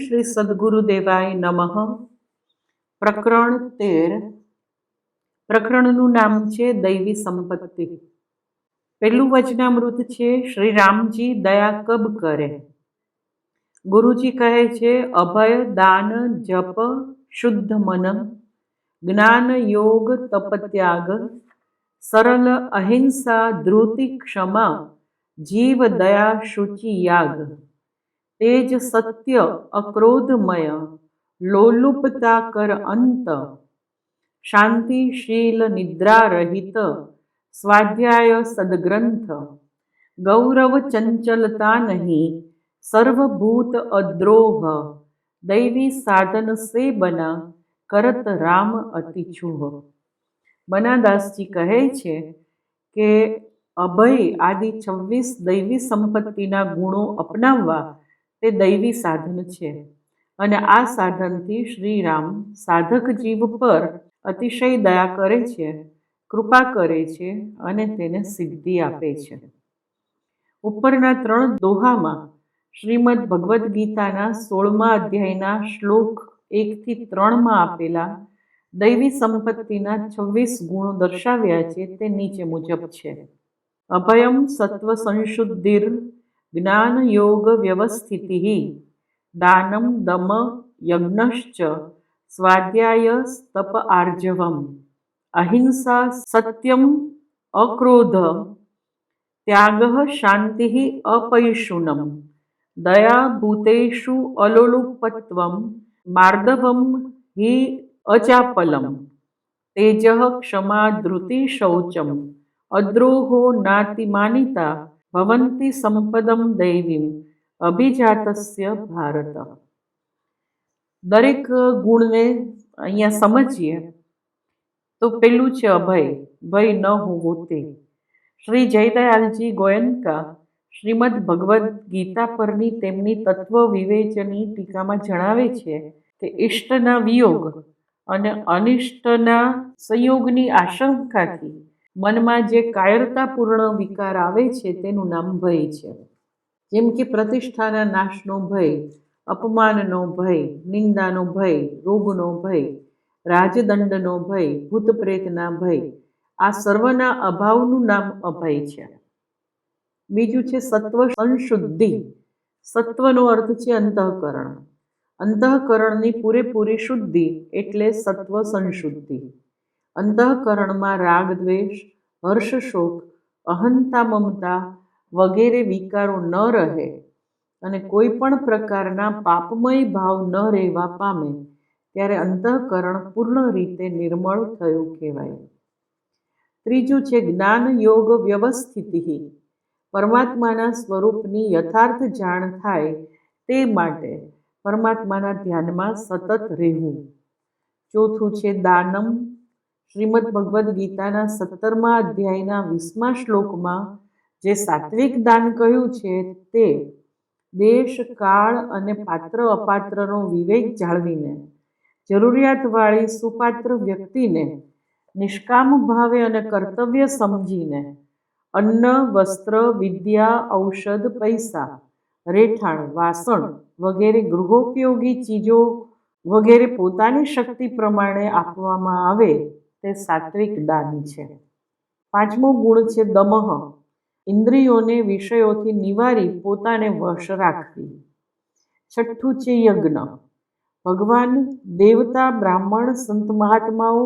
શ્રી સદગુરુદેવાય નમઃ. પ્રકરણ 13. પ્રકરણનું નામ છે દૈવી સંપત્તિ. પહેલું વચનામૃત છે શ્રી રામજી દયા કબ કરે. ગુરુજી કહે છે, અભય દાન જપ શુદ્ધ મન, જ્ઞાન યોગ તપત્યાગ, સરલ અહિંસા ધૃતિ ક્ષમા, જીવ દયા શુચિ યાગ, તેજ સત્ય અક્રોધમય, લોલુપતા કર અંત, શાંતિ શીલ નિદ્રા રહિત, સ્વાધ્યાય સદગ્રંથ, ગૌરવ ચંચલતા નહીં, સર્વભૂત અદ્રોહ, દૈવી સાધન સે બના, કરત રામ અતિ છુહ. બનાદાસજી કહે છે કે અભય આદિ 26 દૈવી સંપત્તિના ગુણો અપનાવવા તે દૈવી સાધન છે અને આ સાધનથી શ્રી રામ સાધક જીવ પર અતિશય દયા કરે છે, કૃપા કરે છે અને તેને સિદ્ધિ આપે છે. ઉપરના 3 દોહામાં શ્રીમદ ભગવદ્ ગીતાના 16મા અધ્યાયના શ્લોક 1 થી 3 આપેલા દૈવી સંપત્તિના 26 ગુણો દર્શાવ્યા છે તે નીચે મુજબ છે. અભયમ સત્વ સંશુદ્ધિર, જ્ઞાન યોગ વ્યવસ્થિતિ, દાનમ દમ યજ્ઞશ્ચ, સ્વાધ્યાય તપ આર્જવમ, અહિંસા સત્યમ અક્રોધ, ત્યાગ શાંતિ અપૈશુનમ, દયા ભૂતેષુ અલોલુપત્વમ, માર્દવમ હિ અચાપલમ, તેજ ક્ષમા ધૃતિ શૌચમ, અદ્રોહો નાતિમાનિતા, ભવંતી સંપદમ દૈવીમ અભિજાતસ્ય ભારત. દરેક ગુણને અહીંયા સમજીએ તો પેલું છે અભય, ભય ન હોવો તે. શ્રી જયદયાલજી ગોયનકા શ્રીમદ ભગવદ્ ગીતા પરની તેમની તત્વ વિવેચની ટીકામાં જણાવે છે કે ઇષ્ટના વિયોગ અને અનિષ્ટના સંયોગની આશંકાથી મનમાં જે કાયરતાપૂર્ણ વિકાર આવે છે તેનું નામ ભય છે. જેમ કે પ્રતિષ્ઠાના નાશનો ભય, અપમાનનો ભય, નિંદાનો ભય, રોગનો ભય, રાજદંડનો ભય, ભૂત પ્રેતના ભય, આ સર્વના અભાવનું નામ અભય છે. બીજું છે સત્વ સંશુદ્ધિ. સત્વનો અર્થ છે અંતઃકરણ. અંતઃકરણની પૂરેપૂરી શુદ્ધિ એટલે સત્વ સંશુદ્ધિ. અંતઃકરણમાં રાગ દ્વેષ, હર્ષ શોક, અહંતા મમતા વગેરે વિકારો ન રહે અને કોઈ પણ પ્રકારના પાપમય ભાવ ન રહેવા પામે ત્યારે અંતઃકરણ પૂર્ણ રીતે નિર્મળ થયું કહેવાય. ત્રીજું છે જ્ઞાન યોગ વ્યવસ્થિતિ. પરમાત્માના સ્વરૂપની યથાર્થ જાણ થાય તે માટે પરમાત્માના ધ્યાનમાં સતત રહેવું. ચોથું છે દાનમ. શ્રીમદ ભગવદ્ ગીતાના 17મા અધ્યાયના 20મા શ્લોકમાં જે સાત્વિક દાન કહ્યું છે તે દેશ કાળ અને પાત્ર અપાત્રનો વિવેક જાળવીને જરૂરિયાતવાળી સુપાત્ર વ્યક્તિને નિષ્કામ ભાવે અને કર્તવ્ય સમજીને અન્ન, વસ્ત્ર, વિદ્યા, ઔષધ, પૈસા, રહેઠાણ, વાસણ વગેરે ગૃહોપયોગી ચીજો વગેરે પોતાની શક્તિ પ્રમાણે આપવામાં આવે તે સાત્વિક દાન છે. 5મો ગુણ છે દમઃ. ઇન્દ્રિયોને વિષયોથી નિવારી પોતાને વશ રાખવી. 6થું છે યજ્ઞ. ભગવાન, દેવતા, બ્રાહ્મણ, સંત મહાત્માઓ,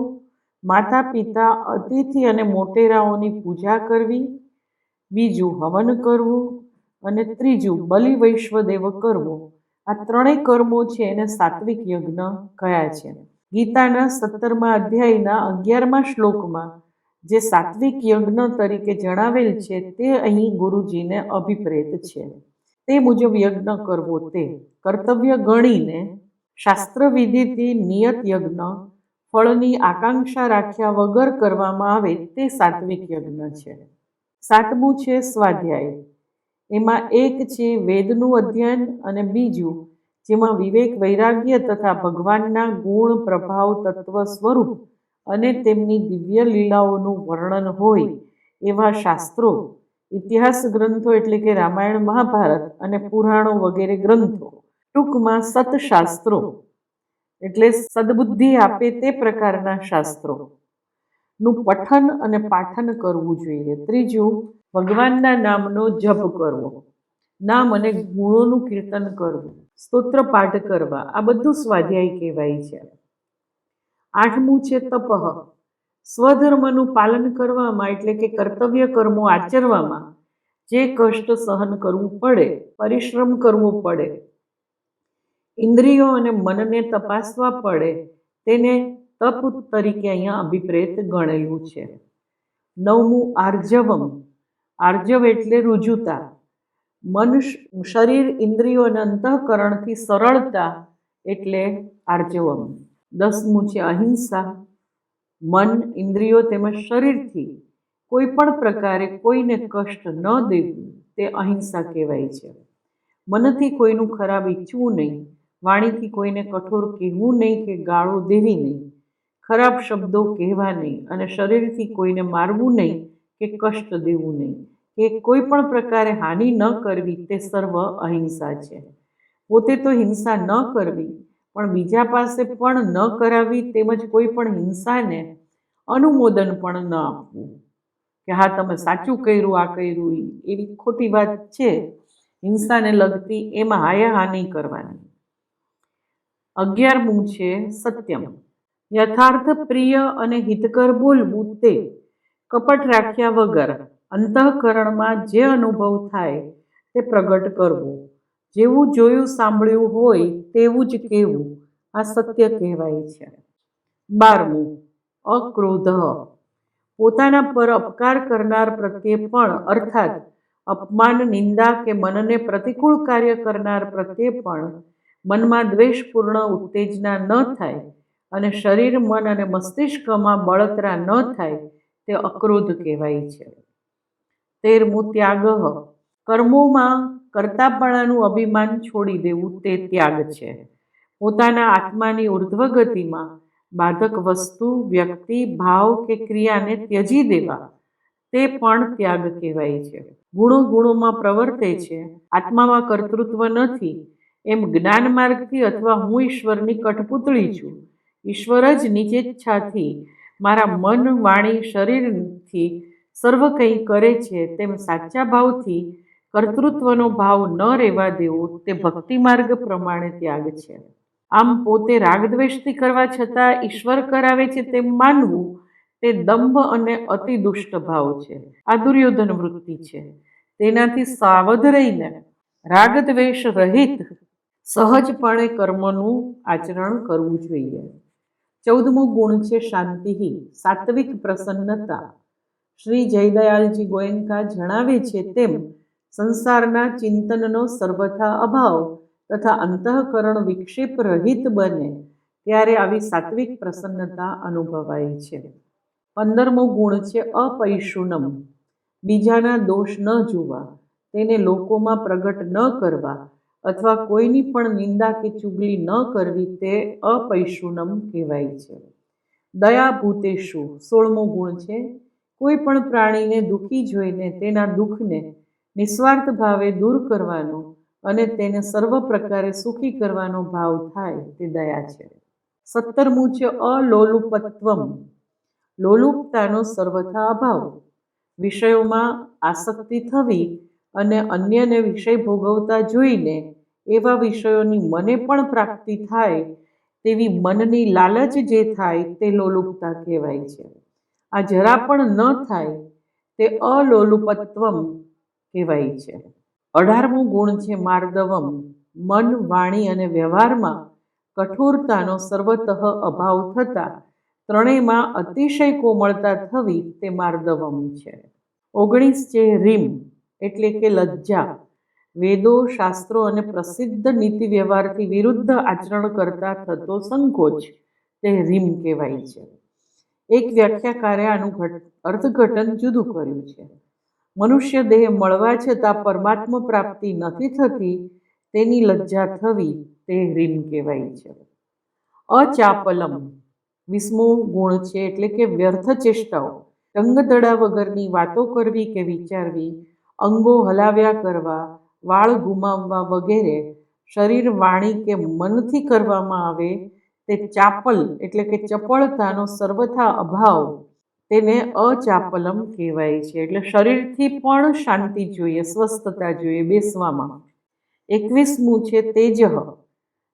માતા પિતા, અતિથિ અને મોટેરાઓની પૂજા કરવી. બીજું હવન કરવું અને ત્રીજું બલિ વૈશ્વદેવ કરવો. આ 3 કર્મો છે એને સાત્વિક યજ્ઞ કહ્યા છે. ગીતાના 17મા અધ્યાયના 11મા શ્લોકમાં જે સાત્વિક યજ્ઞ તરીકે જણાવેલ છે તે અહીં ગુરુજીને અભિપ્રેત છે. તે મુજબ યજ્ઞ કરવો તે કર્તવ્ય ગણીને શાસ્ત્ર વિધિથી નિયત યજ્ઞ ફળની આકાંક્ષા રાખ્યા વગર કરવામાં આવે તે સાત્વિક યજ્ઞ છે. 7મું છે સ્વાધ્યાય. એમાં એક છે વેદનું અધ્યયન અને બીજું જેમાં વિવેક વૈરાગ્ય તથા ભગવાનના ગુણ પ્રભાવ તત્વ સ્વરૂપ અને તેમની દિવ્ય લીલાઓનું વર્ણન હોય એવા શાસ્ત્રો, ઇતિહાસ ગ્રંથો એટલે કે રામાયણ મહાભારત અને પુરાણો વગેરે ગ્રંથો ટૂંકમાં સતશાસ્ત્રો એટલે સદબુદ્ધિ આપે તે પ્રકારના શાસ્ત્રો નું પઠન અને પાઠન કરવું જોઈએ. ત્રીજું, ભગવાનના નામનો જપ કરવો, નામ અને ગુણોનું કીર્તન કરવું, સ્તોત્ર પાઠ કરવા, આ બધું સ્વાધ્યાય કહેવાય છે. આઠમું છે તપઃ, સ્વધર્મનું પાલન કરવામાં એટલે કે કર્તવ્ય કર્મો આચરવામાં જે કષ્ટ સહન કરવું પડે, પરિશ્રમ કરવો પડે, ઇન્દ્રિયો અને મનને તપાસવા પડે, તેને તપ તરીકે અહીંયા અભિપ્રેત ગણેલું છે. નવમું આર્જવમ, આર્જવ એટલે રુજુતા, મન, શરીર, ઇન્દ્રિયો અને અંતઃકરણથી સરળતા એટલે આર્જવમ. 10મું છે અહિંસા, મન, ઇન્દ્રિયો તેમજ શરીરથી કોઈ પણ પ્રકારે કોઈને કષ્ટ ન દેવું તે અહિંસા કહેવાય છે. મનથી કોઈનું ખરાબ ઈચ્છવું નહીં, વાણીથી કોઈને કઠોર કહેવું નહીં કે ગાળો દેવી નહીં, ખરાબ શબ્દો કહેવા નહીં અને શરીરથી કોઈને મારવું નહીં કે કષ્ટ દેવું નહીં કે કોઈ પણ પ્રકારે હાનિ ન કરવી તે સર્વ અહિંસા છે. પોતે તો હિંસા ન કરવી પણ બીજા પાસે પણ ન કરાવવી, તેમજ કોઈ પણ હિંસાને અનુમોદન પણ ન આપવું કે હા તમે સાચું કર્યું, આ કર્યું, એવી ખોટી વાત છે હિંસાને લગતી, એમાં હાયા હાનિ કરવાની. 11મું છે સત્યમ, યથાર્થ, પ્રિય અને હિતકર બોલવું, તે કપટ રાખ્યા વગર અંતઃકરણમાં જે અનુભવ થાય તે પ્રગટ કરવો, જેવું જોયું સાંભળ્યું હોય તેવું જ કહેવું, આ સત્ય કહેવાય છે. 12મું અક્રોધ, પોતાના પર અપકાર કરનાર પ્રત્યે પણ અર્થાત અપમાન, નિંદા કે મનને પ્રતિકૂળ કાર્ય કરનાર પ્રત્યે પણ મનમાં દ્વેષપૂર્ણ ઉત્તેજના ન થાય અને શરીર, મન અને મસ્તિષ્કમાં બળતરા ન થાય તે અક્રોધ કહેવાય છે. 13મું ત્યાગઃ, કર્મોમાં કર્તાપણાનું અભિમાન છોડી દેવું તે ત્યાગ છે. પોતાના આત્માની ઉર્ધ્વગતિમાં બાધક વસ્તુ, વ્યક્તિ, ભાવ કે ક્રિયાને ત્યજી દેવા તે પણ ત્યાગ કહેવાય છે. ગુણો ગુણોમાં પ્રવર્તે છે, આત્મામાં કર્તૃત્વ નથી એમ જ્ઞાન માર્ગથી અથવા હું ઈશ્વરની કઠપૂતળી છું, ઈશ્વર જ નિજેચ્છાથી મારા મન, વાણી, શરીરથી સર્વ કંઈ કરે છે તેમ સાચા ભાવથી કર્તૃત્વનો ભાવ ન રહેવા દેવો તે ભક્તિ માર્ગ પ્રમાણે ત્યાગ છે. આમ પોતે રાગદ્વેષથી કરવા છતાં ઈશ્વર કરાવે છે તેમ માનવું તે દંભ અને અતિ દુષ્ટ ભાવ છે. આ દુર્યોધન વૃત્તિ છે. તેનાથી સાવધ રહીને રાગદ્વેષ રહિત સહજપણે કર્મનું આચરણ કરવું જોઈએ. 14મું ગુણ છે શાંતિ, સાત્વિક પ્રસન્નતા. શ્રી જયદયાલજી ગોયંકા જણાવે છે તેમ સંસારના ચિંતનનો સર્વથા અભાવ તથા અંતઃકરણ વિક્ષેપ રહિત બને ત્યારે આવી સાત્વિક પ્રસન્નતા અનુભવાય છે. 15મો ગુણ છે અપૈશુનમ, બીજાના દોષ ન જોવા, તેને લોકોમાં પ્રગટ ન કરવા અથવા કોઈની પણ નિંદા કે ચુગલી ન કરવી તે અપૈશુનમ કહેવાય છે. દયા ભૂતેષુ, 16મો ગુણ છે કોઈ પણ પ્રાણીને દુઃખી જોઈને તેના દુઃખને નિસ્વાર્થ ભાવે દૂર કરવાનો અને તેને સર્વ પ્રકારે સુખી કરવાનો ભાવ થાય તે દયા છે. 17મું છે અલોલુપત્વમ, લોલુપતાનો સર્વથા અભાવ, વિષયોમાં આસક્તિ થવી અને અન્યને વિષય ભોગવતા જોઈને એવા વિષયોની મને પણ પ્રાપ્તિ થાય તેવી મનની લાલચ જે થાય તે લોલુપતા કહેવાય છે. આ જરા પણ ન થાય તે અલોલુપત્વમ કહેવાય છે. 18મું ગુણ છે માર્દવમ, મન, વાણી અને વ્યવહારમાં કઠોરતાનો સર્વતઃ અભાવ થતા ત્રણેયમાં અતિશય કોમળતા થવી તે માર્દવમ છે. 19 છે રીમ, એટલે કે લજ્જા, વેદો, શાસ્ત્રો અને પ્રસિદ્ધ નીતિ વ્યવહારથી વિરુદ્ધ આચરણ કરતા થતો સંકોચ તે રીમ કહેવાય છે. એક વ્યાખ્યાકારે આનું અર્થઘટન જુદું કર્યું છે. મનુષ્ય દેહ મળવા છતાં પરમાત્મા પ્રાપ્તિ નથી થતી તેની લજ્જા થવી તે રીમ કહેવાય છે. અચાપલમ, 20મો ગુણ છે એટલે કે વ્યર્થ ચેષ્ટાઓ, રંગદડા વગરની વાતો કરવી કે વિચારવી, અંગો હલાવ્યા કરવા, વાળ ગુમાવવા વગેરે શરીર, વાણી કે મનથી કરવામાં આવે તે ચાપલ એટલે કે ચપળતાનો સર્વથા અભાવ, તેને અચાપલમ કહેવાય છે. એટલે શરીરથી પણ શાંતિ જોઈએ, સ્વસ્થતા જોઈએ બેસવામાં. 21મું છે તેજઃ,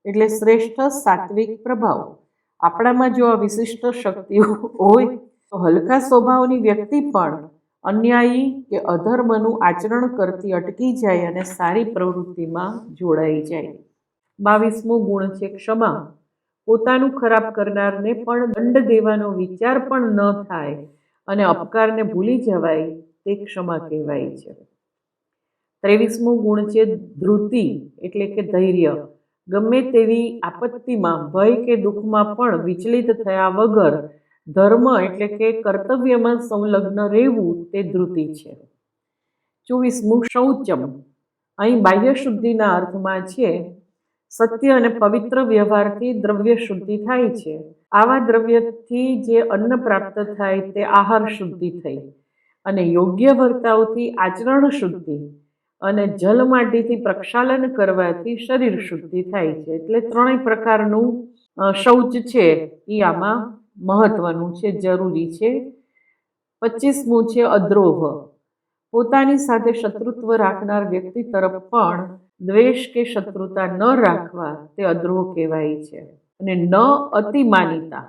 એટલે શ્રેષ્ઠ સાત્વિક પ્રભાવ. આપણામાં જો આ વિશિષ્ટ શક્તિઓ હોય તો હલકા સ્વભાવની વ્યક્તિ પણ અન્યાયી કે અધર્મનું આચરણ કરતી અટકી જાય અને સારી પ્રવૃત્તિમાં જોડાઈ જાય. 22મો ગુણ છે ક્ષમા. પોતાનું ખરાબ કરનારને પણ દંડ દેવાનો વિચાર પણ ન થાય અને અપકારને ભૂલી જવાય તે ક્ષમા કહેવાય છે. 23મો ગુણ છે ધૃતિ, એટલે કે ધૈર્ય. ગમે તેવી આપત્તિમાં, ભય કે દુઃખમાં પણ વિચલિત થયા વગર ધર્મ એટલે કે કર્તવ્યમાં સંલગ્ન રહેવું તે ધૃતિ છે. 24મું શૌચમ. અહીં બાહ્ય શુદ્ધિના અર્થમાં છે સત્ય અને પવિત્ર વ્યવહારથી દ્રવ્ય શુદ્ધિ થાય છે. આવા દ્રવ્યથી જે અન્ન પ્રાપ્ત થાય તે આહાર શુદ્ધિ થઈ, અને યોગ્ય વર્તાવથી આચરણ શુદ્ધિ, અને જલમાટીથી પ્રક્ષાલન કરવાથી શરીર શુદ્ધિ થાય છે. એટલે ત્રણેય પ્રકારનું શૌચ છે એ આમાં મહત્વનું છે, જરૂરી છે. 25મું છે અદ્રોહ. પોતાની સાથે શત્રુત્વ રાખનાર વ્યક્તિ તરફ પણ દ્વેષ કે શત્રુતા ન રાખવા તે અદ્રોહ કહેવાય છે. અને ન અતિમાનિતા.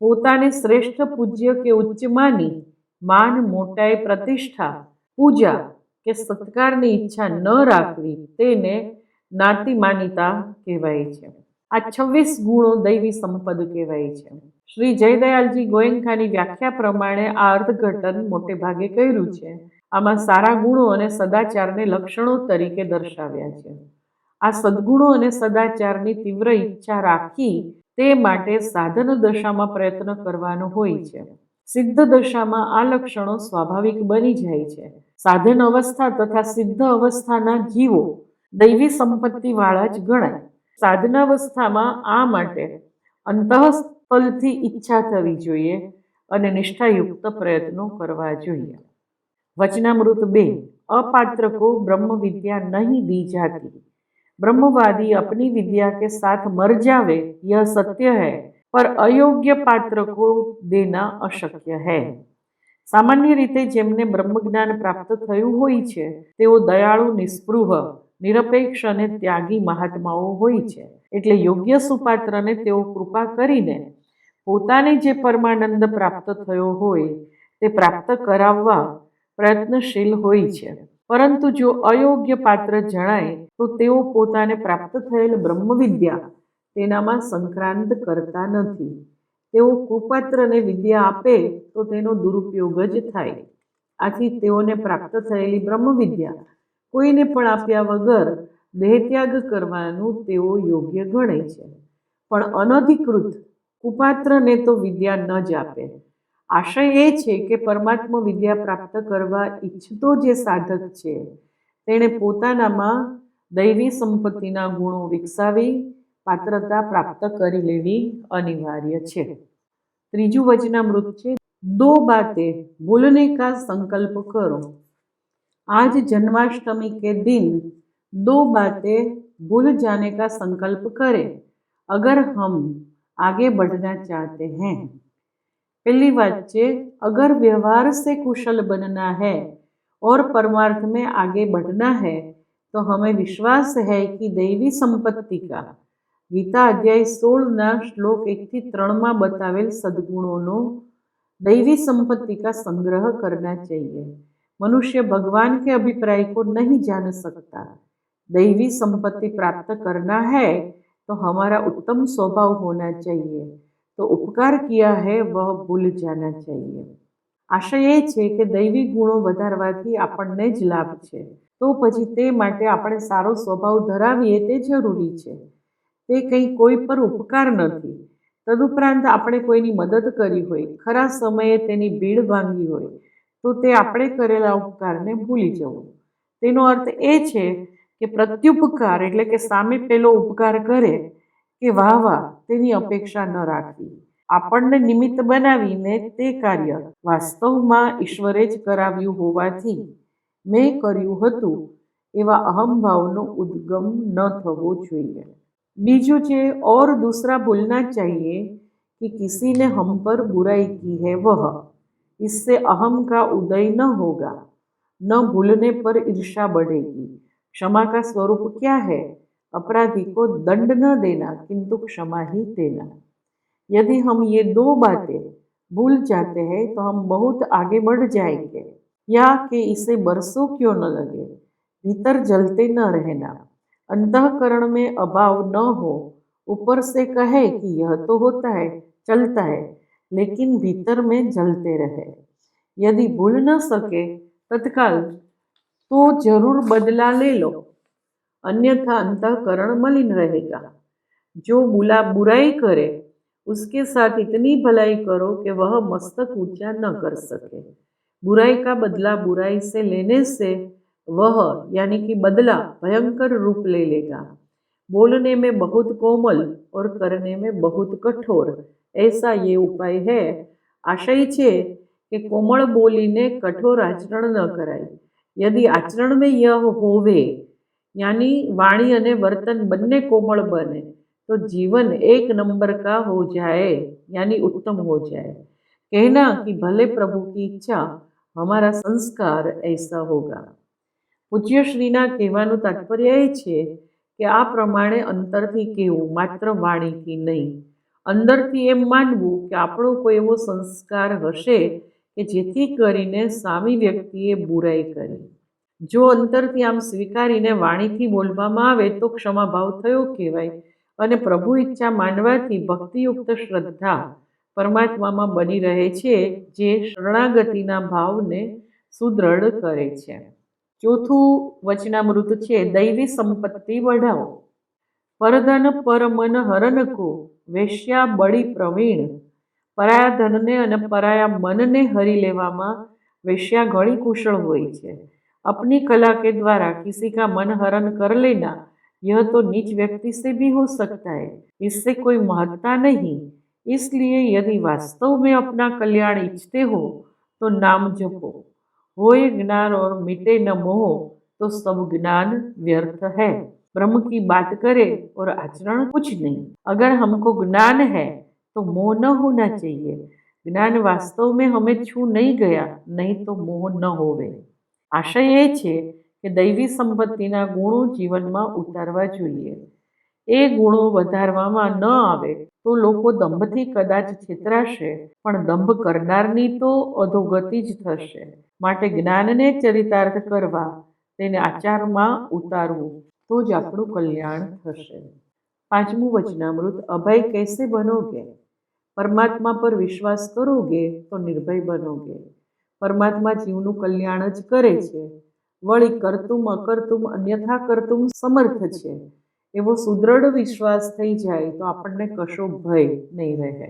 પોતાને શ્રેષ્ઠ, પૂજ્ય કે ઉચ્ચ માની માન, મોટાઈ, પ્રતિષ્ઠા, પૂજા કે સત્કારની ઈચ્છા ન રાખવી તેને નાતિમાનિતા કહેવાય છે. આ 26 ગુણો દૈવી સંપદ કહેવાય છે. શ્રી જયદયાલજી ગોયંકાની વ્યાખ્યા પ્રમાણે આ અર્થઘટન મોટે ભાગે કર્યું છે. આમાં સારા ગુણો અને સદાચારને લક્ષણો તરીકે દર્શાવ્યા છે. આ સદ્ગુણો અને સદાચારની તીવ્ર ઈચ્છા રાખી તે માટે સાધન દશામાં પ્રયત્ન કરવાનો હોય છે. સિદ્ધ દશામાં આ લક્ષણો સ્વાભાવિક બની જાય છે. સાધન અવસ્થા તથા સિદ્ધ અવસ્થાના જીવો દૈવી સંપત્તિ વાળા જ ગણાય. સાધનાવસ્થામાં આ માટે અંતઃસ્થલથી ઈચ્છા થવી જોઈએ અને નિષ્ઠાયુક્ત પ્રયત્નો કરવા જોઈએ. वचनामृत 2. अपात्र को ब्रह्म विद्या नहीं दी जाती. ब्रह्मवादी अपनी विद्या के साथ मर जावे यह सत्य है, पर अयोग्य पात्र को देना अशक्य है. सामान्य रीते जेमने ब्रह्मज्ञान प्राप्त थयुं होय छे तेओ दयाळु, निस्पृह, निरपेक्ष અને ત્યાગી મહાત્માઓ હોય છે. એટલે યોગ્ય સુપાત્રને તેઓ કૃપા કરીને પોતાને જે પરમાનંદ પ્રાપ્ત થયો હોય તે પ્રાપ્ત કરાવવા પ્રયત્નશીલ હોય છે. પરંતુ જો અયોગ્ય પાત્ર જણાય તો તેઓ પોતાને પ્રાપ્ત થયેલ બ્રહ્મવિદ્યા તેનામાં સંક્રાંત કરતા નથી. તેઓ કુપાત્રને વિદ્યા આપે તો તેનો દુરુપયોગ જ થાય. આથી તેઓને પ્રાપ્ત થયેલી બ્રહ્મવિદ્યા કોઈને પણ આપ્યા વગર દેહત્યાગ કરવાનું તેઓ યોગ્ય ગણે છે. પણ અનધિકૃત કુપાત્રને તો વિદ્યા ન જ આપે. આશય એ છે કે પરમાત્મા વિદ્યા પ્રાપ્ત કરવા ઈચ્છતો જે સાધક છે તેણે પોતાનામાં દૈવી સંપત્તિના ગુણો વિકસાવી પાત્રતા પ્રાપ્ત કરી લેવી અનિવાર્ય છે. ત્રીજું વચનામૃત છે દો બાतें भूलने का संकल्प करो. आज जन्माष्टमी के दिन 2 बातें भूल जाने का संकल्प करें अगर हम आगे बढ़ना चाहते हैं. पहली बात है, अगर व्यवहार से कुशल बनना है और परमार्थ में आगे बढ़ना है तो हमें विश्वास है कि दैवी संपत्ति का गीता अध्याय 16 श्लोक 1-3 में बतावेल सद्गुणों दैवी संपत्ति का संग्रह करना चाहिए. मनुष्य भगवान के अभिप्राय को नहीं जान सकता. दैवी संपत्ति प्राप्त करना है तो हमारा उत्तम स्वभाव होना चाहिए, तो उपकार किया है वह भूल जाना चाहिए. आशय ए छे के दैवी गुणों વધારવાથી આપણને જ લાભ છે, તો પછી તે માટે આપણે સારો સ્વભાવ ધરાવીએ તે જરૂરી છે. તે કંઈ કોઈ પર ઉપકાર નથી. તદુપરાંત આપણે કોઈની મદદ કરી હોય, ખરા સમયે તેની ભીડ ભાંગી હોય તો તે આપણે કરેલા ઉપકારને ભૂલી જવું. તેનો અર્થ એ છે કે પ્રત્યુપકાર એટલે કે સામે પેલો ઉપકાર કરે કે વાહ વાહ તેની અપેક્ષા ન રાખવી. આપણને નિમિત્ત બનાવીને તે કાર્ય વાસ્તવમાં ઈશ્વરે જ કરાવ્યું હોવાથી મેં કર્યું હતું એવા અહમભાવનો ઉદ્ગમ ન થવો જોઈએ। बीजू છે और दूसरा भूलना चाहिए कि किसी ने हम पर बुराई की है वह, इससे अहम का उदय न होगा। न भूलने पर ईर्ष्या बढ़ेगी। क्षमा का स्वरूप क्या है? अपराधी को दंड न देना किंतु क्षमा ही देना। यदि हम ये दो बातें भूल जाते हैं तो हम बहुत आगे बढ़ जाएंगे। या कि इसे बरसों क्यों न लगे, भीतर जलते न रहना, अंतःकरण में अभाव न हो। ऊपर से कहे कि यह तो होता है, चलता है, लेकिन भीतर में जलते रहे। यदि भूल न सके तत्काल तो जरूर बदला ले लो, अन्यथा अंतःकरण मलिन रहेगा। जो बुराई करे उसके साथ इतनी भलाई करो कि वह मस्तक ऊंचा न कर सके। बुराई का बदला बुराई से लेने से वह यानी कि बदला भयंकर रूप ले लेगा। बोलने में बहुत कोमल और करने में बहुत कठोर, ऐसा ये उपाय है। आशय छे कि कोमल बोलीने कठोर आचरण न कराय। यदि आचरण में यह होवे यानी वाणी अने वर्तन बन्ने कोमल बने तो जीवन एक नंबर का हो जाए, यानी उत्तम हो जाए। कहना कि भले प्रभु की इच्छा, हमारा संस्कार ऐसा होगा। पूज्य श्रीना कहेवानुं तात्पर्य ए छे कि आ प्रमाणे अंतरथी कहेवुं, मात्र वाणीथी नहीं। अंदरथी एम मानवुं कि आपणो कोई एवो संस्कार हशे कि जेथी करीने सामी व्यक्तिए बुराई करी। जो अंतरथी आम स्वीकारीने वाणीथी बोलवामां आवे तो क्षमाभाव थयो कहेवाय। અને પ્રભુ ઈચ્છા માનવાથી ભક્તિયુક્ત શ્રદ્ધા પરમાત્મામાં બની રહે છે, જે શરણાગતિના ભાવને સુદૃઢ કરે છે। ચોથું વચનામૃત છે દૈવી સંપત્તિ बढ़ाओ। પરધન પર મન હરન કો, વેશ્યા બડી પ્રવીણ। પરાયા ધનને અને પરાયા મનને હરી લેવામાં વેશ્યા ઘણી કુશળ હોય છે। अपनी कला के द्वारा किसी का मन हरण कर लेना, यह तो नीच व्यक्ति से भी हो सकता है, इससे कोई महत्ता नहीं। इसलिए यदि वास्तव में अपना कल्याण इच्छते हो तो नाम जपो। होए ज्ञान और मिटे न मोह तो सब ज्ञान व्यर्थ है। ब्रह्म की बात करे और आचरण कुछ नहीं। अगर हमको ज्ञान है तो मोह न होना चाहिए। ज्ञान वास्तव में हमें छू नहीं गया, नहीं तो मोह न होवे। आशय ए छे कि दैवी संपत्तिना गुणो जीवनमां उतारवा जोईए। ए गुणो वधारवामां न आवे तो लोको दंभथी कदाच छेतराशे, पण दंभ करनारनी तो अधोगति ज थशे। माटे ज्ञानने चरितार्थ करवा, तेने आचारमां उतारवुं तो ज आपणुं कल्याण थशे। पांचमुं वचनामृत अभय कैसे बनोगे? परमात्मा पर विश्वास करोगे तो निर्भय बनोगे। परमात्मा जीवનું કલ્યાણ જ કરે છે, વળી કરતુમ અકર્તુમ અન્યથા કરતુમ સમર્થ છે। એવો સુદૃઢ વિશ્વાસ થઈ જાય તો આપણને કશો ભય નહીં રહે।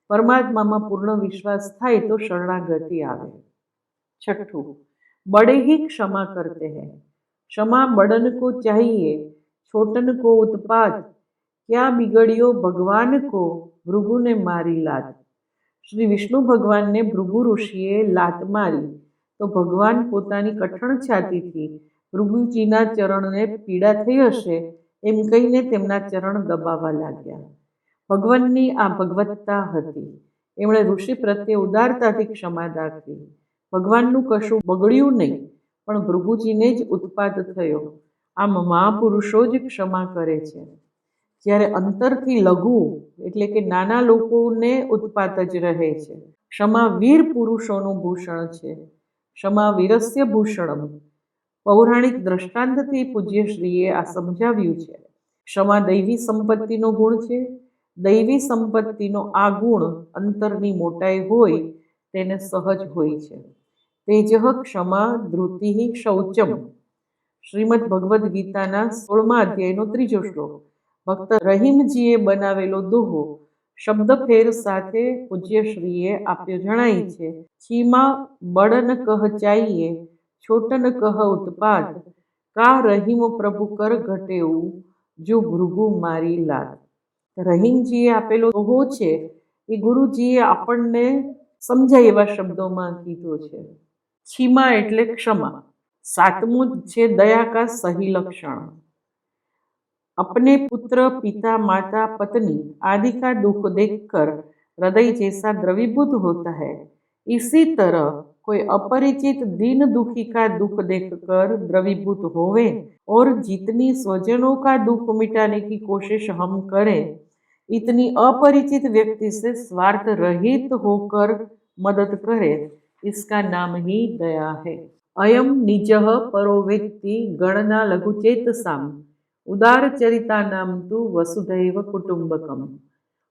પરમાત્મામાં પૂર્ણ વિશ્વાસ થાય તો શરણાગતિ આવે। છઠ્ઠું, बड़े ही क्षमा करते हैं। क्षमा बड़न को चाहिए, छोटन को उत्पात। क्या बिगड़ियो भगवान को, भृगु ने मारी लात। श्री विष्णु भगवान ने भृगु ऋषिए लात मारी तो भगवान पोतानी कठण छातीथी भृगुजीना चरणने पीड़ा थई हशे एम कहीने तेमना चरण दबावा लाग्या। भगवाननी आ भगवत्ता हती। एमणे ऋषि प्रत्ये उदारताथी क्षमा दाखवी। भगवाननुं कशुं बगड्युं नहीं, पण भृगुजीने ज उत्पात थयो। आम महापुरुषो ज क्षमा करे छे। જ્યારે અંતરથી લઘુ એટલે કે નાના લોકોને ઉત્પાત જ રહે છે। ક્ષમા વીર પુરુષોનું ભૂષણ છે। ક્ષમા વીરસ્ય ભૂષણમ। પૌરાણિક દ્રષ્ટાંતથી પૂજ્યશ્રીએ આ સમજાવ્યું છે। ક્ષમા દૈવી સંપત્તિનો ગુણ છે। દૈવી સંપત્તિનો આ ગુણ અંતરની મોટાઈ હોય તેને સહજ હોય છે। તેજઃ ક્ષમા ધૃતિઃ શૌચમ। શ્રીમદ ભગવદ્ ગીતાના 16મા અધ્યાયનો 3જો શ્લોક। ભક્ત રહીમજીએ બનાવેલો દોહો શબ્દફેર સાથે પૂજ્યશ્રીએ આપ્યો જણાય છે। છીમાં બડન કહ ચાઈએ, છોટન કહ ઉત્પાત। કા રહીમ પ્રભુ કર ઘટેવું, જો ભૃગુ મારી લાત। રહીમજીએ આપેલો દોહો છે એ ગુરુજીએ આપણને સમજાય એવા શબ્દોમાં કીધો છે। છીમા એટલે ક્ષમા, सातमूं છે दया का सही लक्षण। अपने पुत्र, पिता, माता, पत्नी आदि का दुख देखकर हृदय जैसा द्रवीभूत होता है, इसी तरह कोई अपरिचित दीन दुखी का दुख देखकर द्रवीभूत होवे और जितनी स्वजनों का दुख मिटाने की कोशिश हम करें, इतनी अपरिचित व्यक्ति से स्वार्थ रहित होकर मदद करे, इसका नाम ही दया है। अयम निजः परो वेत्ति गणना लघुचेतसाम ઉદાર ચરિતા નામ તું વસુધૈવ કુટુંબકમ।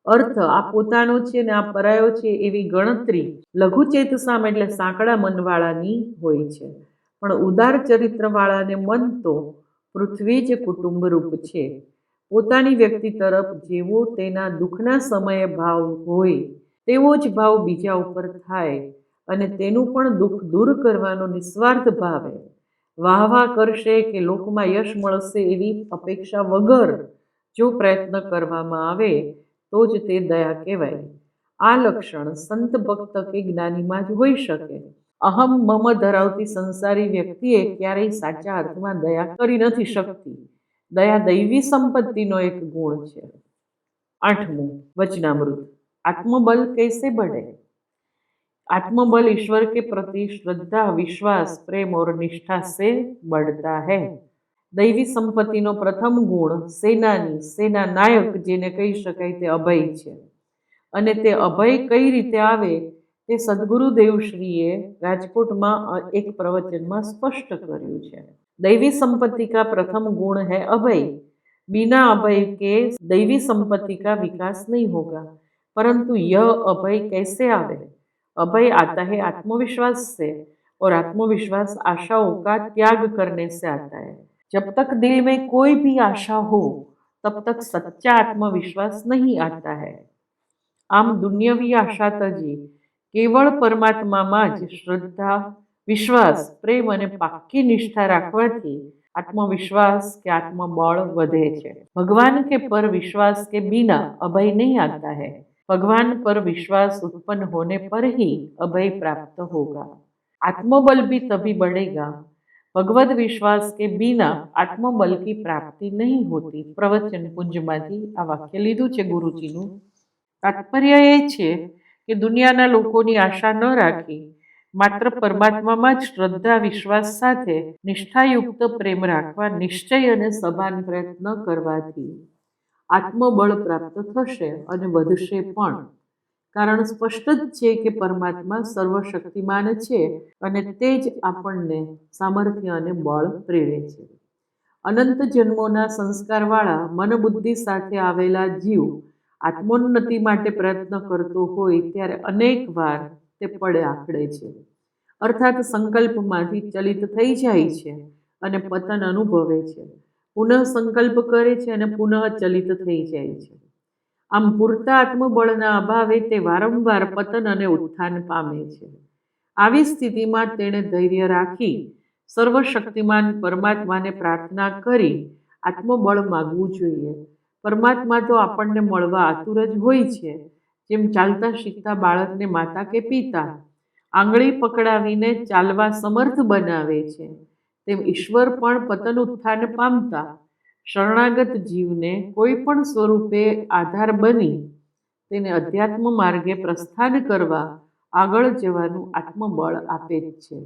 અર્થ આ પોતાનો છે ને આ પરાયો છે એવી ગણતરી લઘુચેતસામ એટલે સાંકડા મનવાળાની હોય છે, પણ ઉદાર ચરિત્રવાળાને મન તો પૃથ્વી જ કુટુંબરૂપ છે। પોતાની વ્યક્તિ તરફ જેવો તેના દુઃખના સમયે ભાવ હોય તેવો જ ભાવ બીજા ઉપર થાય અને તેનું પણ દુઃખ દૂર કરવાનો નિસ્વાર્થ ભાવે વાહવા કરશે કે લોકમાં યશ મળશે એવી અપેક્ષા વગર જો પ્રયત્ન કરવામાં આવે તો જ તે દયા કહેવાય। આ લક્ષણ સંત ભક્ત કે જ્ઞાનીમાં જ હોઈ શકે। અહમ મમ ધરાવતી સંસારી વ્યક્તિએ ક્યારેય સાચા અર્થમાં દયા કરી નથી શકતી। દયા દૈવી સંપત્તિનો એક ગુણ છે। 8મું વચનામૃત। आत्मबल कैसे बढ़े। आत्मबल ईश्वर के प्रति श्रद्धा, विश्वास, प्रेम और निष्ठा से बढ़ता है। दैवी संपत्तिनो प्रथम गुण सेनानी, सेना नायक जेने कही शकाय ते अभय छे। अने ते अभय कई रीते आवे ते सद्गुरुदेवश्रीए राजकोटमां एक प्रवचનમાં स्पष्ट कर्युं छे। दैवी संपत्ति का प्रथम गुण है अभय। बिना अभय के दैवी संपत्ति का विकास नहीं होगा। परंतु यह अभय कैसे आवे। अभय आता है आत्मविश्वास से, और आत्मविश्वास आशाओं का त्याग करने से आता है। जब तक दिल में कोई भी आशा हो तब तक सच्चा आत्मविश्वास नहीं आता है। आम दुनियावी आशा तजी केवल परमात्मा ज श्रद्धा, विश्वास, प्रेम और पाक्की निष्ठा राखवाथी आत्मविश्वास के आत्मबल वधे छे। भगवान के पर विश्वास के बिना अभय नहीं आता है। भगवान पर विश्वास उत्पन्न होने पर ही अभय प्राप्त होगा। आत्मबल भी तभी बढ़ेगा। भगवत विश्वास के बिना आत्मबल की प्राप्ति नहीं होती। प्रवचन पुंजमांथी आ वाक्य लीधुं छे गुरुजीनुं। तात्पर्य ए छे के दुनियाना लोकोनी आशा न राखी मात्र परमात्मामां ज श्रद्धा, विश्वास साथे निष्ठायुक्त प्रेम राखवा, निश्चय अने सभान प्रयत्न करवाथी आत्मबल प्राप्त थशे अने वधशे पण। कारण स्पष्ट ज छे के परमात्मा सर्वशक्तिमान छे अने ते ज आपणने सामर्थ्य अने बळ प्रेरे छे। अनंत जन्मोना संस्कारवाळा मन बुद्धि साथे आवेला जीव आत्मोन्नति माटे प्रयत्न करतो होय त्यारे अनेक वार ते पड़े आखड़े छे, अर्थात संकल्पमांथी चलित थई जाय छे अने पतन अनुभवे छे। पुनः संकल्प करे छे अने पुनः चलित थई जाय छे। आम पूरता आत्मबळना अभावे ते वारंवार पतन अने उत्थान पामे छे। आवी स्थितिमां तेणे धैर्य राखी सर्वशक्तिमान परमात्माने प्रार्थना करी आत्मबळ मागवुं जोईए। परमात्मा तो आपणने मळवा आतुर ज होय छे। जेम चालता शीखता बाळकने माता के पिता आंगળી પકડાવીને ચાલવા સમર્થ બનાવે છે, તેમ ઈશ્વર પણ પતન ઉત્થાન પામતા શરણાગત જીવને કોઈ પણ સ્વરૂપે આધાર બની તેને અધ્યાત્મ માર્ગે પ્રસ્થાન કરવા આગળ જવાનું આત્મબળ આપે જ છે।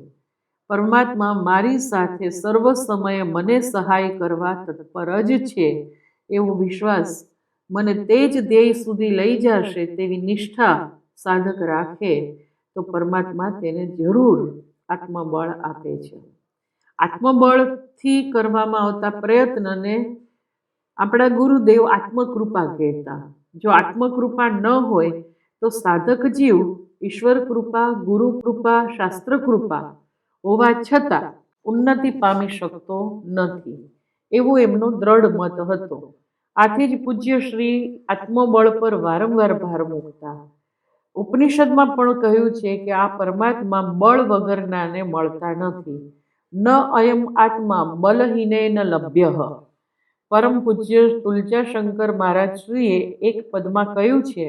પરમાત્મા મારી સાથે સર્વ સમયે મને સહાય કરવા તત્પર જ છે એવો વિશ્વાસ મને તે જ ધ્યેય સુધી લઈ જશે તેવી નિષ્ઠા સાધક રાખે તો પરમાત્મા તેને જરૂર આત્મબળ આપે છે। આત્મબળથી કરવામાં આવતા પ્રયત્નને આપણા ગુરુદેવ આત્મકૃપા કહેતા। જો આત્મકૃપા ન હોય તો સાધક જીવ ઈશ્વર કૃપા, ગુરુ કૃપા, શાસ્ત્ર કૃપા હોવા છતાં ઉન્નતિ પામી શકતો નથી એવો એમનો દ્રઢ મત હતો। આથી જ પૂજ્ય શ્રી આત્મબળ પર વારંવાર ભાર મૂકતા। ઉપનિષદમાં પણ કહ્યું છે કે આ પરમાત્મા બળ વગરનાને મળતા નથી। ન અયમ આત્મા બલહીનેન લભ્યઃ। પરમ પૂજ્ય તુલજાશંકર મહારાજશ્રીએ એક પદમાં કહ્યું છે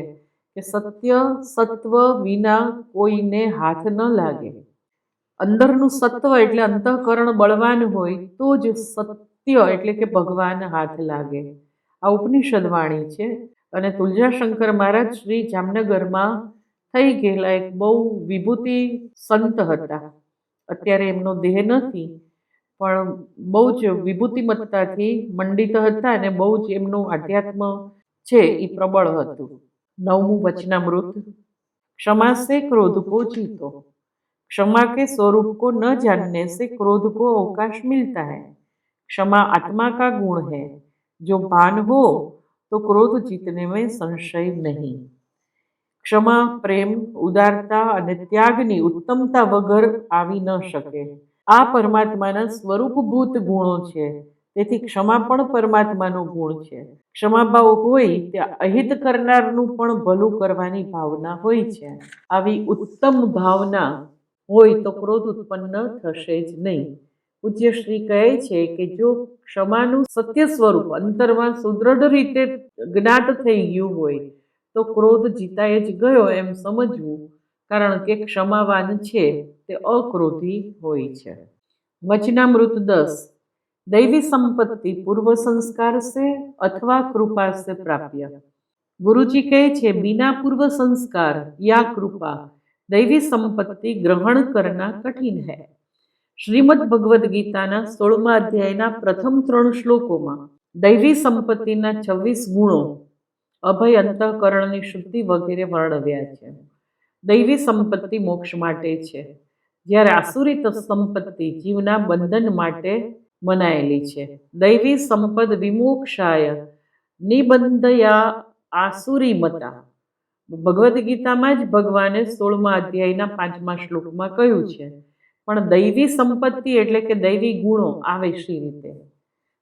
કે સત્ય સત્વ વિના કોઈને હાથ ન લાગે। અંદરનું સત્વ એટલે અંતઃકરણ બળવાન હોય તો જ સત્ય એટલે કે ભગવાન હાથ લાગે. આ ઉપનિષદ વાણી છે. અને તુલજાશંકર મહારાજ શ્રી જામનગરમાં થઈ ગયેલા એક બહુ વિભૂતિ સંત હતા. અત્યારે એમનો દેહ નથી, પણ બહુ જ વિભૂતિમત્તાથી મંડિત હતા અને બહુ જ એમનું આધ્યાત્મ છે એ પ્રબળ હતું. 9મું વચનામૃત. क्षमा से क्रोध को जीतो, क्षमा के स्वरूप को न जानने से क्रोध को अवकाश मिलता है. क्षमा आत्मा का गुण है, जो भान हो तो क्रोध जीतने में संशय नहीं. ક્ષમા, પ્રેમ, ઉદારતા અને ત્યાગની ઉત્તમતા વગર આવી ન શકે. આ પરમાત્માના સ્વરૂપભૂત ગુણો છે. તેથી ક્ષમા પણ પરમાત્માનો ગુણ છે. ક્ષમાભાવ હોય ત્યાં અહિત કરનારનું પણ ભલું કરવાની ભાવના હોય છે. આવી ઉત્તમ ભાવના હોય તો ક્રોધ ઉત્પન્ન થશે જ નહીં. પૂજ્ય શ્રી કહે છે કે જો ક્ષમાનું સત્ય સ્વરૂપ અંતરમાં સુદૃઢ રીતે જ્ઞાત થઈ ગયું હોય તો ક્રોધ જીતાય જ ગયો એમ સમજવું, કારણ કે ક્ષમાવાન છે તે અક્રોધી હોય છે. વચનામૃત 10. दैवी संपत्ति पूर्व संस्कार से अथवा कृपा से प्राप्य. गुरुजी કહે છે बिना पूर्व संस्कार या कृपा दैवी संपत्ति ग्रहण करना कठिन है. શ્રીમદ ભગવદ્ ગીતાના 16મા અધ્યાયના પ્રથમ 3 શ્લોકોમાં દૈવી સંપત્તિના 26 ગુણો, અભય, અંતઃકરણની શુદ્ધિ વગેરે વર્ણવ્યા છે. દૈવી સંપત્તિ મોક્ષ માટે છે, જ્યારે આસુરી સંપત્તિ જીવના બંધન માટે મનાયેલી છે. દૈવી સંપદ વિમોક્ષાય નિબંધયા આસુરીમતા. ભગવદ્ ગીતામાં જ ભગવાને 16મા અધ્યાયના 5મા શ્લોકમાં કહ્યું છે. પણ દૈવી સંપત્તિ એટલે કે દૈવી ગુણો આવે શી રીતે?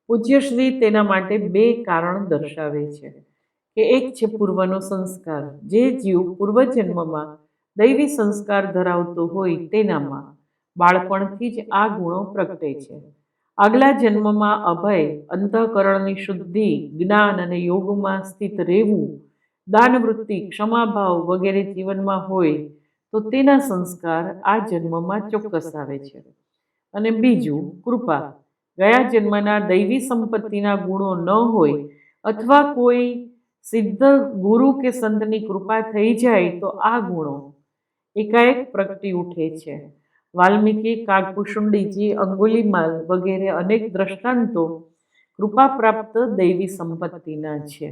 પૂજ્યશ્રી તેના માટે 2 કારણ દર્શાવે છે. કે એક છે પૂર્વનો સંસ્કાર. જે જીવ પૂર્વજન્મમાં દૈવી સંસ્કાર ધરાવતો હોય તેનામાં બાળપણથી જ આ ગુણો પ્રગટે છે. આગલા જન્મમાં અભય, અંતઃકરણની શુદ્ધિ, જ્ઞાન અને યોગમાં સ્થિત રહેવું, દાનવૃત્તિ, ક્ષમાભાવ વગેરે જીવનમાં હોય તો તેના સંસ્કાર આ જન્મમાં ચોક્કસ આવે છે. અને બીજું કૃપા. ગયા જન્મના દૈવી સંપત્તિના ગુણો ન હોય અથવા કોઈ સિદ્ધ ગુરુ કે સંતની કૃપા થઈ જાય તો આ ગુણો એકાએક પ્રગટી ઉઠે છે. વાલ્મીકી, કાગભૂષુંડીજી, અંગુલીમાલ વગેરે અનેક દ્રષ્ટાંતો કૃપા પ્રાપ્ત દૈવી સંપત્તિના છે.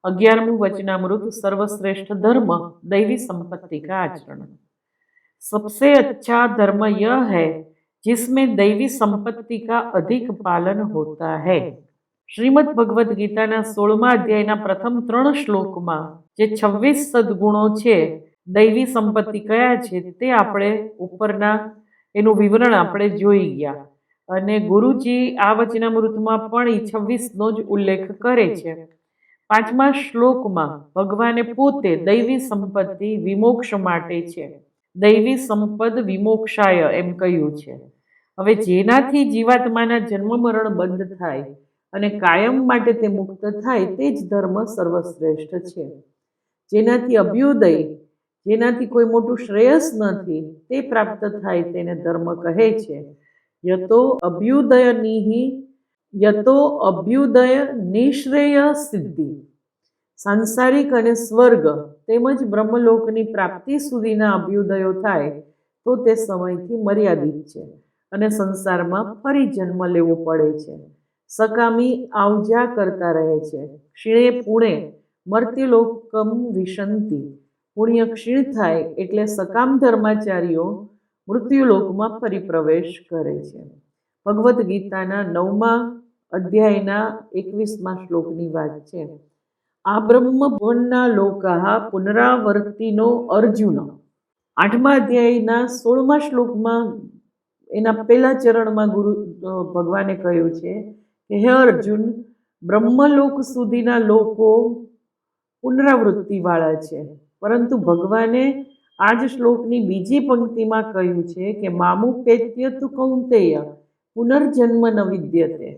11મું વચનામૃત. सर्वश्रेष्ठ धर्म दैवी संपत्ति का आचरण. सबसे अच्छा धर्म यह है जिसमें दैवी संपत्ति का अधिक पालन होता है. શ્રીમદ ભગવદ્ ગીતાના 16મા અધ્યાયના પ્રથમ 3 શ્લોકમાં જે 26 સદગુણો છે, દૈવી સંપત્તિ કયા છે તે આપણે ઉપરના એનું વિવરણ આપણે જોઈ ગયા. અને ગુરુજી આ વચનામૃતમાં પણ એ 26નો જ ઉલ્લેખ કરે છે. 5મા શ્લોકમાં ભગવાને પોતે દૈવી સંપત્તિ વિમોક્ષ માટે છે, દૈવી સંપદ વિમોક્ષાય એમ કહ્યું છે. હવે જેનાથી જીવાત્માના જન્મ મરણ બંધ થાય અને કાયમ માટે તે મુક્ત થાય તે જ ધર્મ સર્વશ્રેષ્ઠ છે. જેનાથી અભ્યુદય, જેનાથી કોઈ મોટું શ્રેયસ નથી તે પ્રાપ્ત થાય તેને ધર્મ કહે છે. યતો અભ્યુદય નિશ્રેય સિદ્ધિ. સાંસારિક અને સ્વર્ગ તેમજ બ્રહ્મલોકની પ્રાપ્તિ સુધીના અભ્યુદયો થાય તો તે સમયથી મર્યાદિત છે અને સંસારમાં ફરી જન્મ લેવો પડે છે. સકામી આવજા કરતા રહે છે. ક્ષીણે પુણે મર્ત્યલોકમ વિશંતિ. પુણ્ય ક્ષીણ થાય એટલે સકામ ધર્માચાર્યો મૃત્યુલોકમાં ફરી પ્રવેશ કરે છે. ભગવદ્ ગીતાના 9મા અધ્યાયના 21મા શ્લોકની વાત છે. આ બ્રહ્મભુવનના લોકા પુનરાવર્તિનો અર્જુન. 8મા અધ્યાયના 16મા શ્લોકમાં એના પહેલા ચરણમાં ભગવાને કહ્યું છે કે હે અર્જુન, બ્રહ્મલોક સુધીના લોકો પુનરાવૃત્તિવાળા છે. પરંતુ ભગવાને આ જ શ્લોકની બીજી પંક્તિમાં કહ્યું છે કે મામુપેત્ય તુ કૌંતેય પુનર્જન્મ ન વિદ્યતે.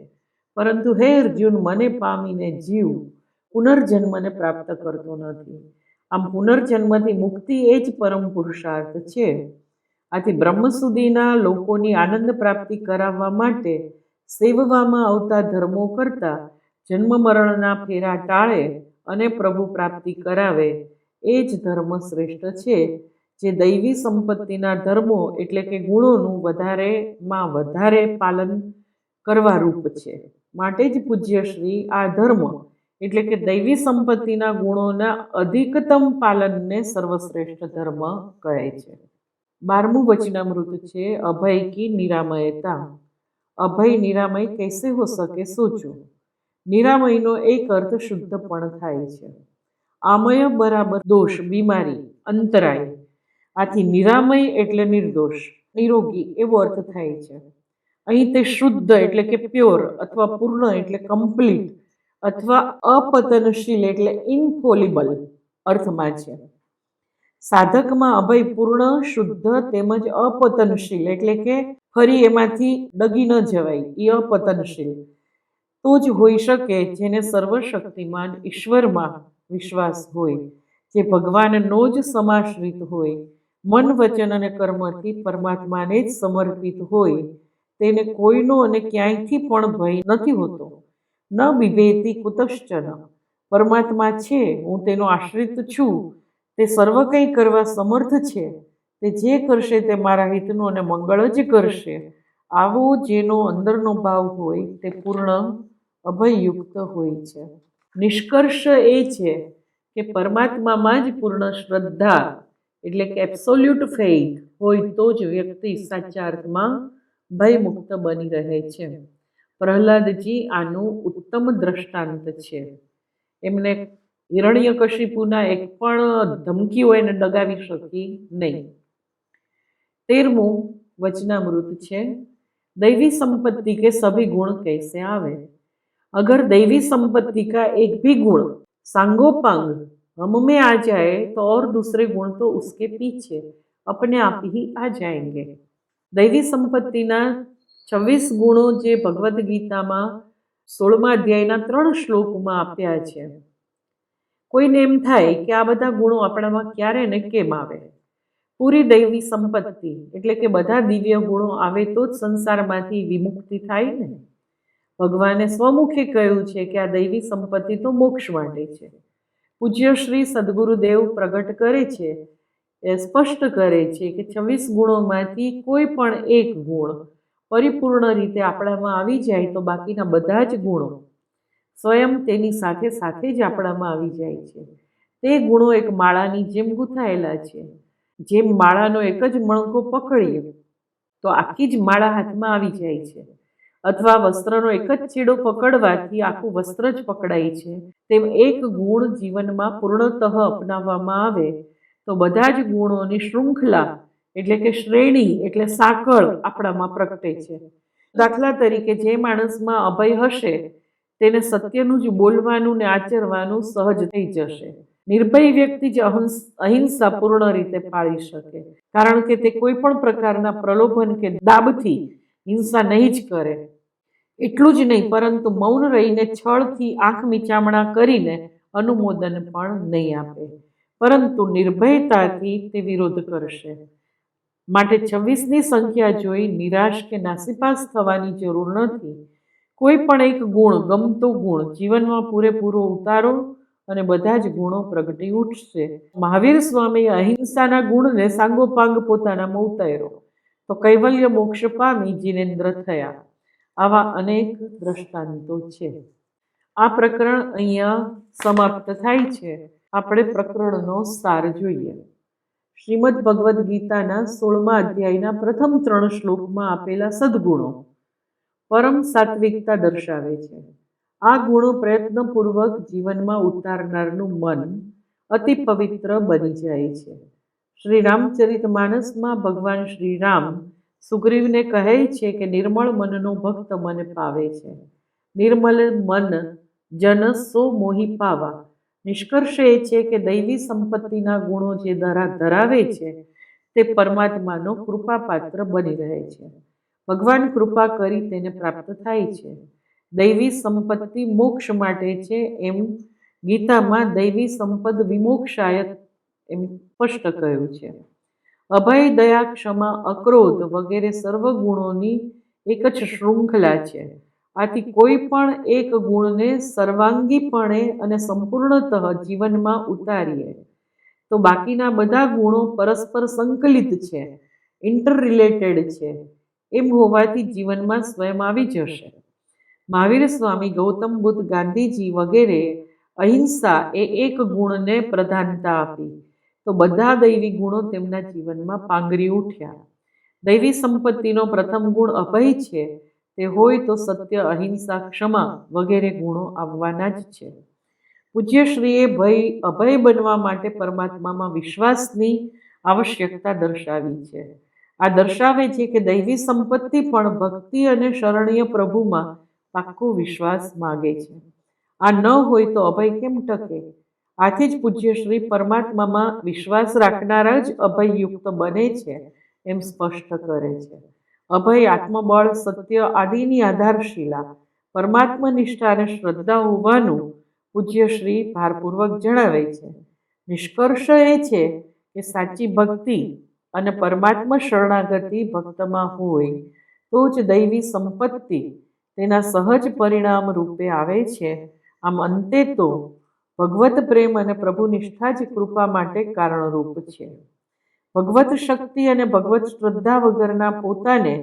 પરંતુ હે અર્જુન, મને પામીને જીવ પુનર્જન્મને પ્રાપ્ત કરતો નથી. આમ પુનર્જન્મથી મુક્તિ એ જ પરમ પુરુષાર્થ છે. આથી બ્રહ્મ સુધીના લોકોની આનંદ પ્રાપ્તિ કરાવવા માટે સેવવામાં આવતા ધર્મો કરતા જન્મ મરણના ફેરા ટાળે અને પ્રભુ પ્રાપ્તિ કરાવે એ જ ધર્મ શ્રેષ્ઠ છે, જે દૈવી સંપત્તિના ધર્મો એટલે કે ગુણોનું વધારેમાં વધારે પાલન કરવા રૂપ છે. માટે જ પૂજ્ય શ્રી આ ધર્મ એટલે કે દૈવી સંપત્તિના ગુણોના અધિકતમ પાલનને સર્વશ્રેષ્ઠ ધર્મ કહે છે. 12મું વચનામૃત છે અભય કી નિરામયતા. અભય નિરામય કૈસે હો શકે સોચો. નિરામયનો એક અર્થ શુદ્ધપણ થાય છે. આમય બરાબર દોષ, બીમારી, અંતરાય. આથી નિરામય એટલે નિર્દોષ, નિરોગી એવો અર્થ થાય છે. અહીં તે શુદ્ધ એટલે કે પ્યોર અથવા પૂર્ણ એટલે કમ્પ્લીટ અથવા અપતનશીલ એટલે ઇનફોલિબલ અર્થમાં છે. સાધકમાં અભય પૂર્ણ, શુદ્ધ તેમજ અપતનશીલ એટલે કે ફરી એમાંથી ડગી ન જવાય એ અપતનશીલ તો જ હોઈ શકે જેને સર્વશક્તિમાન ઈશ્વરમાં વિશ્વાસ હોય, જે ભગવાનનો જ સમાશ્રિત હોય, મન વચન અને કર્મથી પરમાત્માને જ સમર્પિત હોય, તેને કોઈનો અને ક્યાંયથી પણ ભય નથી હોતો. ન બિભેતી કુતશ્ચન. પરમાત્મા છે, હું તેનો આશ્રિત છું, તે સર્વ કંઈ કરવા સમર્થ છે, તે જે કરશે તે મારા હિતનું અને મંગળ જ કરશે. આવો જેનો અંદરનો ભાવ હોય તે પૂર્ણ અભયયુક્ત હોય છે. નિષ્કર્ષ એ છે કે પરમાત્મામાં જ પૂર્ણ શ્રદ્ધા એટલે કે એબ્સોલ્યુટ ફેઇથ હોય તો જ વ્યક્તિ સાચા અર્થમાં ભયમુક્ત બની રહે છે. પ્રહલાદજી આનું ઉત્તમ દ્રષ્ટાંત છે. એમને હિરણ્યકશિપુના એક પણ ધમકીઓ એને ડગાવી શકી નહીં. 13મું વચનામૃત છે दैवी संपत्ति के सभी गुण कैसे आवे. अगर दैवी संपत्ति का एक भी गुण सांगोपांग हम में आ जाए तो और दूसरे गुण तो उसके पीछे अपने आप ही आ जाएंगे. दैवी संपत्तिना 26 गुणો જે ભગવદ્ ગીતામાં 16મા અધ્યાયના 3 શ્લોકમાં આપ્યા છે. કોઈને એમ થાય કે આ બધા ગુણો આપણામાં ક્યારે ને કેમ આવે. પૂરી દૈવી સંપત્તિ એટલે કે બધા દિવ્ય ગુણો આવે તો જ સંસારમાંથી વિમુક્તિ થાય ને. ભગવાને સ્વમુખે કહ્યું છે કે આ દૈવી સંપત્તિ તો મોક્ષ માટે છે. પૂજ્ય શ્રી સદગુરુદેવ પ્રગટ કરે છે, એ સ્પષ્ટ કરે છે કે 26 ગુણોમાંથી કોઈ પણ એક ગુણ પરિપૂર્ણ રીતે આપણામાં આવી જાય તો બાકીના બધા જ ગુણો સ્વયં તેની સાથે સાથે જ આપણામાં આવી જાય છે. તે ગુણો એક માળાની જેમ ગૂંથાયેલા છે. જેમ માળાનો એક જ મણકો પકડીએ તો આખી જ માળા હાથમાં આવી જાય છે, અથવા વસ્ત્રનો એક જ ચીડો પકડવાથી આખું વસ્ત્ર જ પકડાય છે, તેમ એક ગુણ જીવનમાં પૂર્ણતઃ અપનાવવામાં આવે તો બધા જ ગુણોની શૃંખલા એટલે કે શ્રેણી એટલે સાંકળ આપણામાં પ્રગટે છે. દાખલા તરીકે જે માણસમાં અભય હશે તેને સત્યનું જ બોલવાનું ને આચરવાનું સહજ થઈ જશે. નિર્ભય વ્યક્તિ જ અહિંસા પૂર્ણ રીતે પાળી શકે, કારણ કે તે કોઈ પણ પ્રકારના પ્રલોભન કે દાબથી હિંસા નહીં જ કરે. એટલું જ નહીં, પરંતુ મૌન રહીને છળથી આંખ મીચામણા કરીને અનુમોદન પણ નહીં આપે, પરંતુ નિર્ભયતાથી તે વિરોધ કરશે. માટે 26ની સંખ્યા જોઈ નિરાશ કે નાસીપાસ થવાની જરૂર નથી. કોઈ પણ એક ગુણ, ગમતો ગુણ જીવનમાં પૂરેપૂરો ઉતારો અને બધા જ ગુણો પ્રગટી ઉઠશે. મહાવીર સ્વામીએ અહિંસાના ગુણને સાંગોપાંગ પોતાનામાં ઉતાર્યો તો કૈવલ્ય મોક્ષ પામી જીનેન્દ્ર થયા. આવા અનેક દ્રષ્ટાંતો છે. આ પ્રકરણ અહીંયા સમાપ્ત થાય છે. આપણે પ્રકરણનો સાર જોઈએ. શ્રીમદ ભગવદ્ ગીતાના 16મા અધ્યાયના પ્રથમ 3 શ્લોકમાં આપેલા સદગુણો પરમ સાત્વિકતા દર્શાવે છે. આ ગુણો પ્રયત્નપૂર્વક જીવનમાં ઉતારનારનું મન અતિ પવિત્ર બની જાય છે. શ્રી રામચરિત માનસમાં ભગવાન શ્રી રામ સુગ્રીવને કહે છે કે નિર્મળ મનનો ભક્ત મને પાવે છે. નિર્મલ મન જન સો મોહી પાવા. નિષ્કર્ષ એ છે કે દૈવી સંપત્તિના ગુણો જે ધરાવે છે તે પરમાત્માનો કૃપાપાત્ર બની રહે છે. ભગવાન કૃપા કરી તેને પ્રાપ્ત થાય છે. દૈવી સંપત્તિ મોક્ષ માટે છે એમ ગીતામાં દૈવી સંપદ વિમોક્ષાય એમ સ્પષ્ટ કહ્યું છે. અભય, દયા, ક્ષમા, અક્રોધ વગેરે સર્વ ગુણોની એક જ શૃંખલા છે. આથી કોઈ પણ એક ગુણને સર્વાંગીપણે અને સંપૂર્ણતઃ જીવનમાં ઉતારીએ તો બાકીના બધા ગુણો પરસ્પર સંકલિત છે, ઇન્ટર રિલેટેડ છે. એમ હોવાથી જીવનમાં સ્વયં આવી જશે. મહાવીર સ્વામી, ગૌતમ બુદ્ધ, ગાંધીજી વગેરે અહિંસા એ એક ગુણને પ્રધાનતા આપી તો બધા દૈવી ગુણો તેમના જીવનમાં પાંગરી ઉઠ્યા. દૈવી સંપત્તિનો પ્રથમ ગુણ અભય છે. તે હોય તો સત્ય, અહિંસા, ક્ષમા વગેરે ગુણો આવવાના જ છે. પૂજ્યશ્રીએ અભય બનવા માટે પરમાત્મામાં વિશ્વાસની આવશ્યકતા દર્શાવી છે. આ દર્શાવે છે કે દૈવી સંપત્તિ પણ ભક્તિ અને શરણીય પ્રભુમાં પાક્કો વિશ્વાસ માગે છે. આ ન હોય તો અભય કેમ ટકે? આથી જ પૂજ્યશ્રી પરમાત્મામાં વિશ્વાસ રાખનારા જ અભયયુક્ત બને છે એમ સ્પષ્ટ કરે છે. અભય, આત્મબળ, સત્ય આદિની આધારશિલા પરમાત્મનિષ્ઠા અને શ્રદ્ધા હોવાનું પૂજ્યશ્રી ભારપૂર્વક જણાવે છે. નિષ્કર્ષ એ છે કે સાચી ભક્તિ અને પરમાત્મા શરણાગતિ ભક્તમાં હોય તો જ દૈવી સંપત્તિ તેના સહજ પરિણામ રૂપે આવે છે. આમ અંતે તો ભગવત પ્રેમ અને પ્રભુ નિષ્ઠા જ કૃપા માટે કારણરૂપ છે. ભગવત શક્તિ અને ભગવત શ્રદ્ધા વગરના પોતાને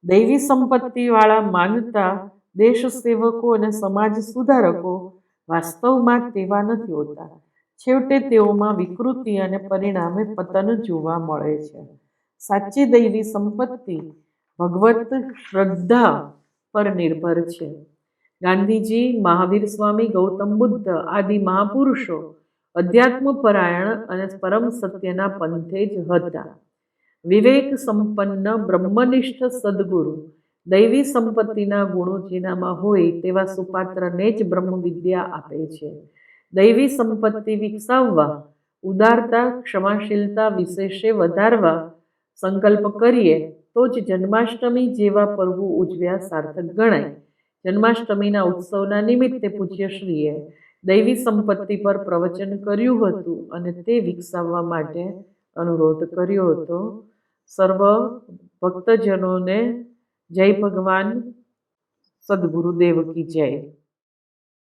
દૈવી સંપત્તિવાળા માનતા દેશ સેવકો અને સમાજ સુધારકો વાસ્તવમાં તેવા નથી હોતા. છેવટે તેઓમાં વિકૃતિ અને પરિણામે પતન જોવા મળે છે. સાચી દૈવી સંપત્તિ ભગવત શ્રદ્ધા પર નિર્ભર છે. ગાંધીજી, મહાવીર સ્વામી, ગૌતમ બુદ્ધ આદિ મહાપુરુષો અધ્યાત્મપરાયણ અને પરમ સત્યના પંથે જ હતા. વિવેક સંપન્ન બ્રહ્મનિષ્ઠ સદગુરુ દૈવી સંપત્તિના ગુણો જેનામાં હોય તેવા સુપાત્રને જ બ્રહ્મ વિદ્યા આપે છે. દૈવી સંપત્તિ વિકસાવવા, ઉદારતા, ક્ષમાશીલતા વિશેષે વધારવા સંકલ્પ કરીએ તો જ જન્માષ્ટમી જેવા પર્વો ઉજવ્યા સાર્થક ગણાય. જન્માષ્ટમીના ઉત્સવના નિમિત્તે પૂજ્યશ્રીએ દૈવી સંપત્તિ પર પ્રવચન કર્યું હતું અને તે વિકસાવવા માટે અનુરોધ કર્યો હતો. સર્વ ભક્તજનોને જય ભગવાન. સદગુરુદેવ કી જય.